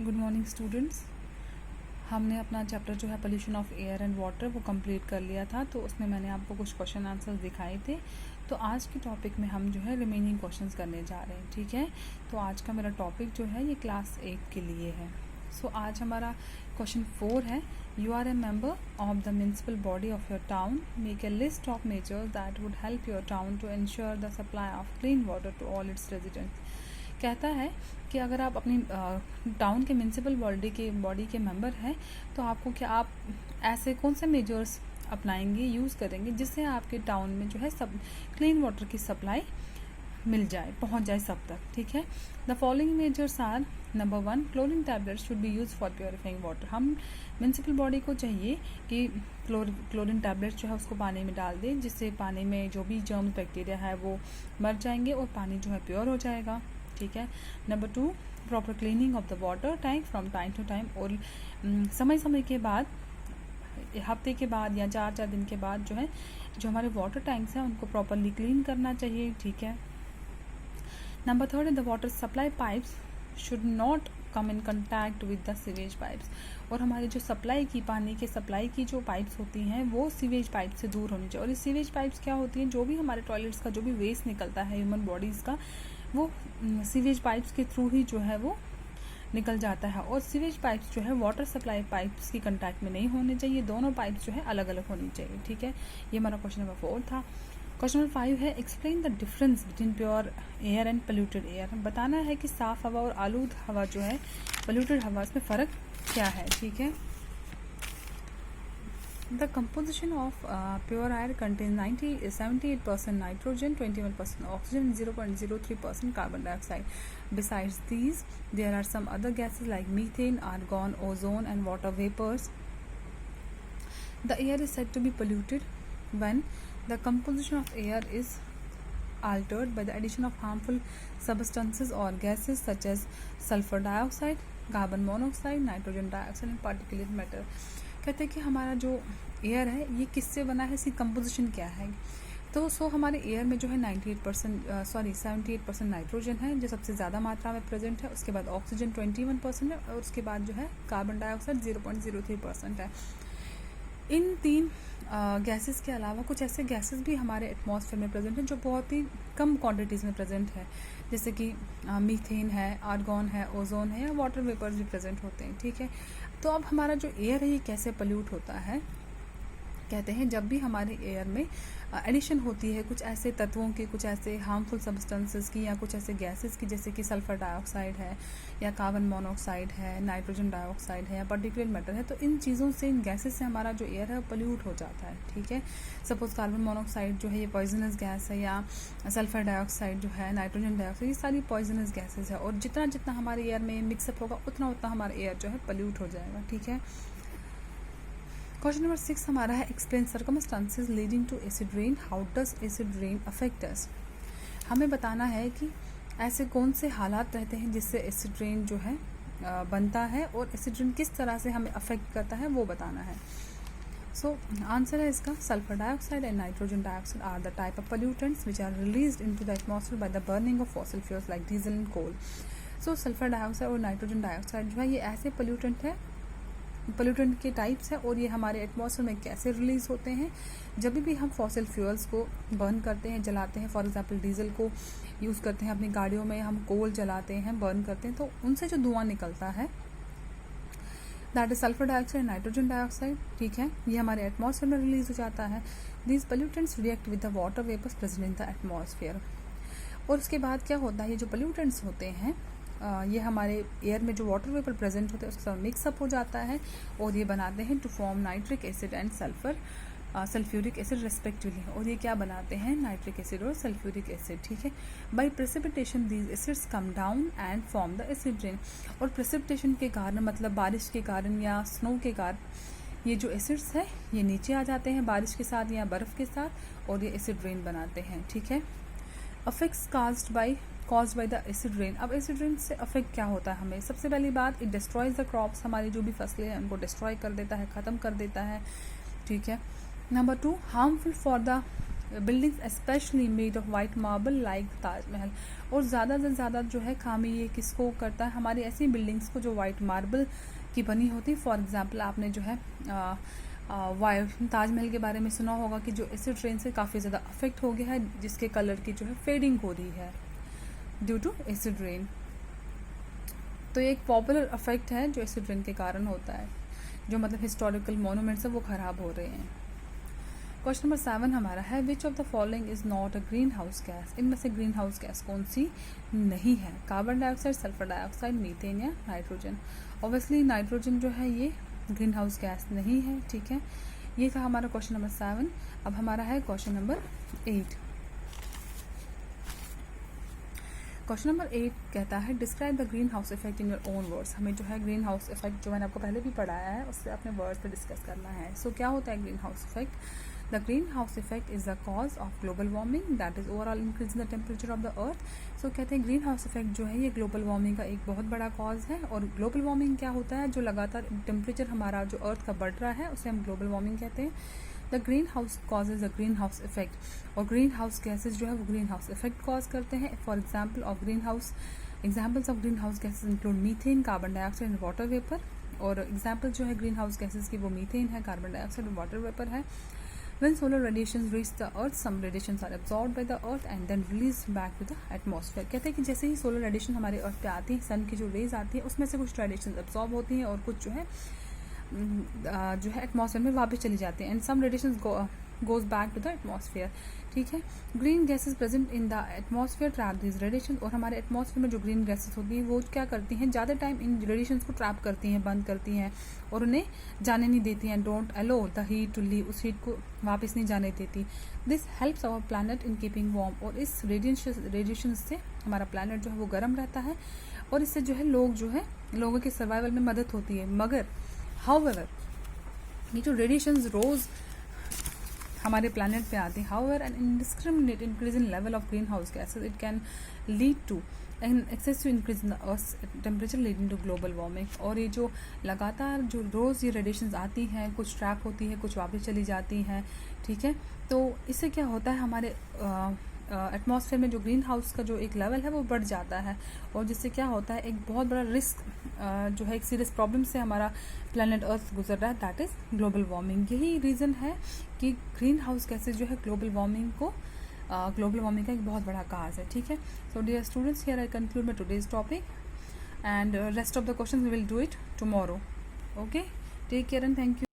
Good morning students. हमने अपना chapter जो है pollution of air and water वो कंप्लीट कर लिया था, तो उसमें मैंने आपको कुछ क्वेश्चन आंसर्स दिखाए थे। तो आज के टॉपिक में हम जो है रिमेनिंग क्वेश्चंस करने जा रहे हैं, ठीक है। तो आज का मेरा टॉपिक जो है ये क्लास 8 के लिए है। सो आज हमारा क्वेश्चन 4 है, you are a member of the municipal body of your town, make a list of measures that would help your town to ensure the supply of clean water to all its residents. कहता है कि अगर आप अपनी town के municipal body के member हैं, तो आपको क्या आप ऐसे कौन से मेजर्स अपनाएंगे, यूज़ करेंगे, जिससे आपके टाउन में जो है सब क्लीन वाटर की सप्लाई मिल जाए, पहुंच जाए सब तक, ठीक है। The following measures are, number 1, chlorine tablets should be use for purifying water. हम म्यूनसिपल बॉडी को चाहिए कि क्लोरीन टैबलेट्स जो है उसको पानी में डाल दें, जिससे पानी में जो भी जर्म बैक्टीरिया है वो मर जाएंगे और पानी जो है प्योर हो जाएगा, ठीक है। Number 2, proper cleaning of the water tank from time to time, और समय समय के बाद, हफ्ते के बाद या 4 दिन के बाद जो है जो हमारे वाटर टैंक्स हैं उनको प्रॉपरली क्लीन करना चाहिए, ठीक है। Number 3, the water supply pipes should not come in contact with the sewage pipes, और हमारी जो सप्लाई की पानी के सप्लाई की जो पाइप्स होती हैं वो सीवेज पाइप से दूर होनी चाहिए। और ये सीवेज पाइप्स क्या होती हैं, जो भी हमारे टॉयलेट्स का जो भी वेस्ट निकलता है ह्यूमन बॉडीज़ का, वो सीवेज पाइप्स के थ्रू ही जो है वो निकल जाता है। और सीवेज पाइप्स जो है वाटर सप्लाई पाइप्स की कंटैक्ट में नहीं होने चाहिए, दोनों पाइप्स जो है अलग अलग होनी चाहिए, ठीक है। ये हमारा क्वेश्चन नंबर 4 था। क्वेश्चन नंबर 5 है, explain the difference between pure air and polluted air. बताना है कि साफ हवा और आलूद हवा जो है, पोल्यूटेड हवा, इसमें फ़र्क क्या है, ठीक है। The composition of pure air contains 78% nitrogen, 21% oxygen, and 0.03% carbon dioxide. Besides these, there are some other gases like methane, argon, ozone, and water vapors. The air is said to be polluted when the composition of air is altered by the addition of harmful substances or gases such as sulfur dioxide, carbon monoxide, nitrogen dioxide, and particulate matter. कहते हैं कि हमारा जो air है ये किससे बना है, इसकी कंपोजिशन क्या है। तो हमारे एयर में जो है 78% नाइट्रोजन है, जो सबसे ज़्यादा मात्रा में प्रेजेंट है। उसके बाद ऑक्सीजन 21% है, और उसके बाद जो है कार्बन डाइऑक्साइड 0.03% है। इन 3 गैसेस के अलावा कुछ ऐसे गैसेस भी हमारे एटमॉस्फेयर में प्रेजेंट हैं जो बहुत ही कम क्वांटिटीज़ में प्रेजेंट है, जैसे कि मीथेन है, आर्गॉन है, ओजोन है, या वाटर वेपर्स भी प्रेजेंट होते हैं, ठीक है। तो अब हमारा जो एयर है ये कैसे पोल्यूट होता है, कहते हैं जब भी हमारे एयर में एडिशन होती है कुछ ऐसे तत्वों की, कुछ ऐसे हार्मफुल सब्सटेंसेस की, या कुछ ऐसे गैसेस की, जैसे कि सल्फर डाइऑक्साइड है, या कार्बन मोनोऑक्साइड है, नाइट्रोजन डाइऑक्साइड है, या पार्टिकुलेट मैटर है। तो इन चीज़ों से, इन गैसेस से हमारा जो एयर है पोल्यूट हो जाता है, ठीक है। सपोज कार्बन मोनोऑक्साइड जो है ये पॉइजनस गैस है, या सल्फर डाइऑक्साइड जो है, नाइट्रोजन डाइऑक्साइड, ये सारी पॉइजनस गैसेज है। और जितना जितना हमारे एयर में मिक्सअप होगा उतना उतना हमारा एयर जो है पोल्यूट हो जाएगा, ठीक है। क्वेश्चन नंबर 6 हमारा है, explain circumstances leading to acid rain, how does acid rain affect us. हमें बताना है कि ऐसे कौन से हालात रहते हैं जिससे एसिड रेन जो है बनता है, और एसिड रेन किस तरह से हमें अफेक्ट करता है वो बताना है। सो आंसर है इसका, sulphur dioxide and nitrogen dioxide are the type of pollutants which are released into the atmosphere by the burning of fossil fuels like diesel and coal. So sulphur dioxide और nitrogen dioxide जो है ये ऐसे pollutant के types हैं, और ये हमारे एटमॉस्फेयर में कैसे रिलीज़ होते हैं। जब भी हम फॉसिल फ्यूल्स को बर्न करते हैं, जलाते हैं, फॉर एग्जांपल डीजल को यूज़ करते हैं अपनी गाड़ियों में, हम कोल जलाते हैं, बर्न करते हैं, तो उनसे जो धुआं निकलता है that is sulphur dioxide, nitrogen dioxide, ठीक है। ये हमारे एटमॉस्फेयर में रिलीज हो जाता है। These pollutants react with the water vapours present in the atmosphere. और उसके बाद क्या होता है, ये जो पोल्यूटेंट्स होते हैं ये हमारे एयर में जो वाटर वेपर प्रेजेंट होते हैं उसके साथ मिक्सअप हो जाता है, और ये बनाते हैं to form nitric acid and sulphuric acid respectively. और ये क्या बनाते हैं, नाइट्रिक एसिड और सल्फ्यूरिक एसिड, ठीक है। By precipitation these acids come down and form the acid rain. और प्रेसिपिटेशन के कारण, मतलब बारिश के कारण या स्नो के कारण, ये जो एसिड्स है ये नीचे आ जाते हैं बारिश के साथ या बर्फ़ के साथ, और ये एसिड रेन बनाते हैं, ठीक है। Affects caused by the acid rain। अब एसिड रेन से अफेक्ट क्या होता है हमें, सबसे पहली बात, इट डिस्ट्रॉयज द क्रॉप्स, हमारी जो भी फसलें हैं उनको डिस्ट्रॉय कर देता है, ख़त्म कर देता है, ठीक है। Number 2, harmful for the buildings especially made of white marble like Taj Mahal. और ज़्यादा से ज़्यादा जो है खामी ये किसको करता है, हमारी ऐसी बिल्डिंग्स को जो वाइट मार्बल की बनी होती है। फॉर एग्जांपल आपने जो है ताजमहल के बारे में सुना होगा कि जो एसिड रेन से काफ़ी ज़्यादा अफेक्ट हो गया है, जिसके कलर की जो है फेडिंग हो रही है ड्यू टू एसिड रेन। तो ये एक पॉपुलर अफेक्ट है जो एसिड रेन के कारण होता है, जो मतलब हिस्टोरिकल मोनूमेंट्स है वो ख़राब हो रहे हैं। क्वेश्चन नंबर 7 हमारा है, which of the following is not a green house gas. इनमें से ग्रीन हाउस गैस कौन सी नहीं है? Carbon dioxide, sulphur dioxide, methane या नाइट्रोजन। ऑब्वियसली नाइट्रोजन जो है ये ग्रीन हाउस गैस नहीं है, ठीक है। ये था हमारा क्वेश्चन नंबर 7। अब हमारा है क्वेश्चन नंबर 8। क्वेश्चन नंबर 8 कहता है, describe the greenhouse effect in your own words. हमें जो है ग्रीन हाउस इफेक्ट जो मैंने आपको पहले भी पढ़ाया है उससे अपने वर्ड्स पे डिस्कस करना है। सो क्या होता है greenhouse effect? The greenhouse effect is the cause of global warming that is overall increase in the temperature of the earth. So कहते हैं ग्रीन हाउस इफेक्ट जो है ये ग्लोबल वार्मिंग का एक बहुत बड़ा कॉज है। और ग्लोबल वार्मिंग क्या होता है? जो लगातार टेम्परेचर हमारा जो अर्थ का बढ़ रहा है उसे हम ग्लोबल वार्मिंग कहते हैं। The green house causes the greenhouse effect. और ग्रीन हाउस गैसेज जो है वो ग्रीन हाउस इफेक्ट कॉज करते हैं। For example of green house examples of green house gases include methane, carbon dioxide and water vapour. और example जो है green house gases की वो मीथेन है, कार्बन डाइऑक्साइड और वाटर वेपर है। When solar radiations reach the earth, some radiations are absorbed by the earth and then released back to the atmosphere। कहते हैं कि जैसे ही सोलर रेडिएशन हमारे अर्थ पे आती है, सन की जो रेज आती है उसमें से कुछ रेडिएशन एब्जॉर्ब होती हैं और कुछ जो है एटमॉस्फेयर में वापस चली जाती हैं। And some radiation goes back to the atmosphere, ठीक है। Green gases present in the atmosphere trap this radiation. और हमारे एटमॉस्फेयर में जो ग्रीन गैसेज होती हैं वो क्या करती हैं? ज़्यादा टाइम इन रेडिएशन को ट्रैप करती हैं, बंद करती हैं और उन्हें जाने नहीं देती हैं। Don't allow the heat to leave, उस हीट को वापस नहीं जाने देती। This helps our planet in keeping warm. और इस रेडिएशन से हमारा प्लानट जो है वो गर्म रहता है और इससे जो है लोगों के सर्वाइवल में मदद होती है। मगर हाउएवर ये जो रेडिएशंस रोज हमारे प्लानट पे आते हैं, however an indiscriminate increase in level of green house gases it can lead to an excessive increase in the earth temperature leading to global warming. और ये जो लगातार जो रोज़ ये रेडिएशंस आती हैं, कुछ ट्रैप होती है, कुछ वापस चली जाती हैं, ठीक है। तो इससे क्या होता है, हमारे एटमॉस्फेयर में जो ग्रीन हाउस का जो एक लेवल है वो बढ़ जाता है और जिससे क्या होता है, एक बहुत बड़ा रिस्क जो है, एक सीरियस प्रॉब्लम से हमारा प्लैनेट अर्थ गुजर रहा है, दैट इज़ ग्लोबल वार्मिंग। यही रीज़न है कि ग्रीन हाउस गैसेज जो है ग्लोबल वार्मिंग का एक बहुत बड़ा काज है, ठीक है। So dear students, here I conclude my today's topic and rest of the questions we will do it tomorrow. Okay, take care and thank you.